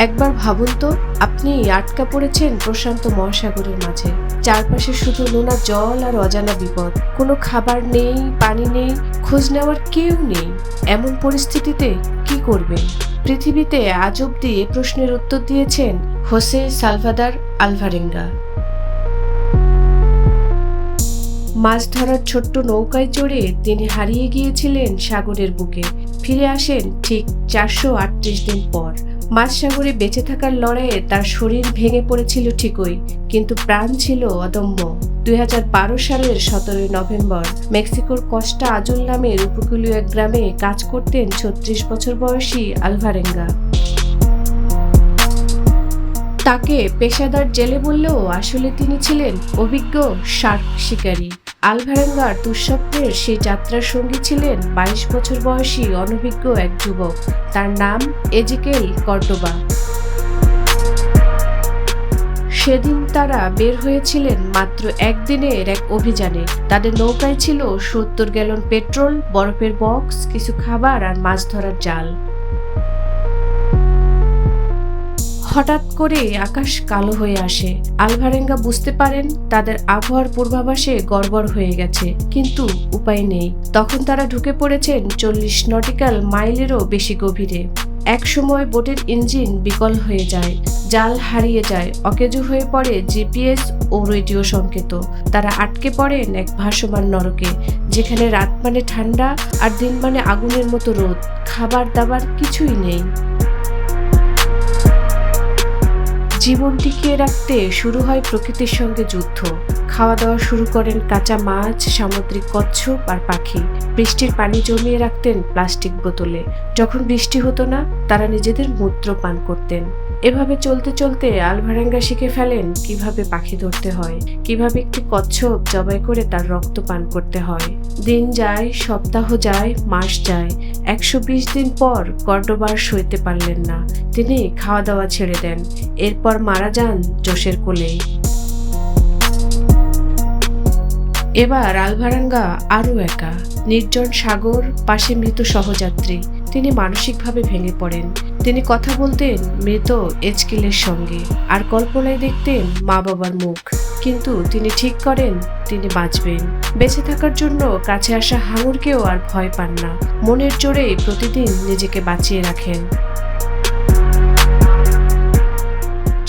একবার ভাবুন তো, আপনি আটকা পড়েছেন প্রশান্ত মহাসাগরের মাঝে। চারপাশে শুধু নোনা জল আর অজানা বিপদ। কোনো খাবার নেই, পানি নেই, খোঁজ নেওয়ার কেউ নেই। এমন পরিস্থিতিতে কি করবেন? পৃথিবীতে আজ অব্দি এ প্রশ্নের উত্তর দিয়েছেন হোসে সালভাদর আলভারেঙ্গা। মাছ ধরার ছোট্ট নৌকায় চড়ে তিনি হারিয়ে গিয়েছিলেন সাগরের বুকে। ফিরে আসেন ঠিক 438 দিন পর। মাঝ সাগরে বেঁচে থাকার লড়াইয়ে তার শরীর ভেঙে পড়েছিল ঠিকই, কিন্তু প্রাণ ছিল অদম্য। 2012 সালের 17 নভেম্বর মেক্সিকোর কস্টা আজুল নামের উপকূলীয় এক গ্রামে কাজ করতেন 36 বছর বয়সী আলভারেঙ্গা। তাকে পেশাদার জেলে বললেও আসলে তিনি ছিলেন অভিজ্ঞ শার্ক শিকারী। আলভারেঙ্গার দুঃস্বপ্নের সেই যাত্রার সঙ্গী ছিলেন 22 বছর বয়সী অনভিজ্ঞ এক যুবক। তার নাম এজিকেল কর্ডোবা। সেদিন তারা বের হয়েছিলেন মাত্র একদিনের এক অভিযানে। তাদের নৌকায় ছিল 70 গ্যালন পেট্রোল, বরফের বক্স, কিছু খাবার আর মাছ ধরার জাল। হঠাৎ করে আকাশ কালো হয়ে আসে। আলভারেঙ্গা বুঝতে পারেন তাদের আবহাওয়ার পূর্বাভাসে গড়বড় হয়ে গেছে, কিন্তু উপায় নেই। তখন তারা ঢুকে পড়েছেন 40 নটিক্যাল মাইলেরও বেশি গভীরে। একসময় বোটের ইঞ্জিন বিকল হয়ে যায়, জাল হারিয়ে যায়, অকেজো হয়ে পড়ে জিপিএস ও রেডিও সংকেত। তারা আটকে পড়েন এক ভাসমান নরকে, যেখানে রাত মানে ঠান্ডা আর দিন মানে আগুনের মতো রোদ। খাবার দাবার কিছুই নেই। জীবন টিকিয়ে রাখতে শুরু হয় প্রকৃতির সঙ্গে যুদ্ধ। খাওয়া দাওয়া শুরু করেন কাঁচা মাছ, সামুদ্রিক কচ্ছপ আর পাখি। বৃষ্টির পানি জমিয়ে রাখতেন প্লাস্টিক বোতলে। যখন বৃষ্টি হতো না, তারা নিজেদের মূত্র পান করতেন। এভাবে চলতে চলতে আলভারেঙ্গা শিখে ফেলেন কিভাবে পাখি ধরতে হয়, কিভাবে একটি কচ্ছপ জবাই করে তার রক্ত পান করতে হয়। দিন যায়, সপ্তাহ যায়, মাস যায়। 120 দিন পর কর্ডোবার সইতে পারলেন না। তিনি খাওয়া দাওয়া ছেড়ে দেন। এরপর মারা যান জোশের কোলেই। এবার আলভারেঙ্গা আরও একা। নির্জন সাগর, পাশে মৃত সহযাত্রী। তিনি মানসিকভাবে ভেঙে পড়েন। তিনি কথা বলতেন মৃত এজকেলের সঙ্গে, আর কল্পনায় দেখতেন মা বাবার মুখ। কিন্তু তিনি ঠিক করেন তিনি বাঁচবেন। বেঁচে থাকার জন্য কাছে আসা হাঙরকেও আর ভয় পান না। মনের জোরে প্রতিদিন নিজেকে বাঁচিয়ে রাখেন।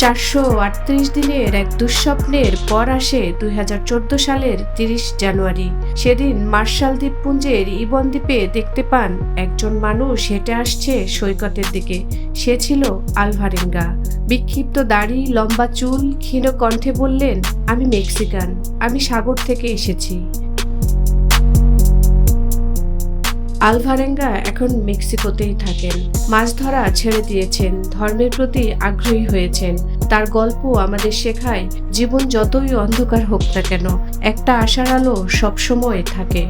438 দিনের এক দুঃস্বপ্নের পর আসে 2014 সালের 30 জানুয়ারি। সেদিন মার্শাল দ্বীপপুঞ্জের ইবন দ্বীপে দেখতে পান একজন মানুষ হেঁটে আসছে সৈকতের দিকে। সে ছিল আলভারেঙ্গা। বিক্ষিপ্ত দাড়ি, লম্বা চুল, ক্ষীণ কণ্ঠে বললেন, আমি মেক্সিকান, আমি সাগর থেকে এসেছি। আলভারেঙ্গা এখন মেক্সিকোতেই থাকেন। মাছ ধরা ছেড়ে দিয়েছেন, ধর্মের প্রতি আগ্রহী হয়েছেন। তার গল্প আমাদের শেখায় জীবন যতই অন্ধকার হোক না কেন, একটা আশার আলো সবসময় থাকে।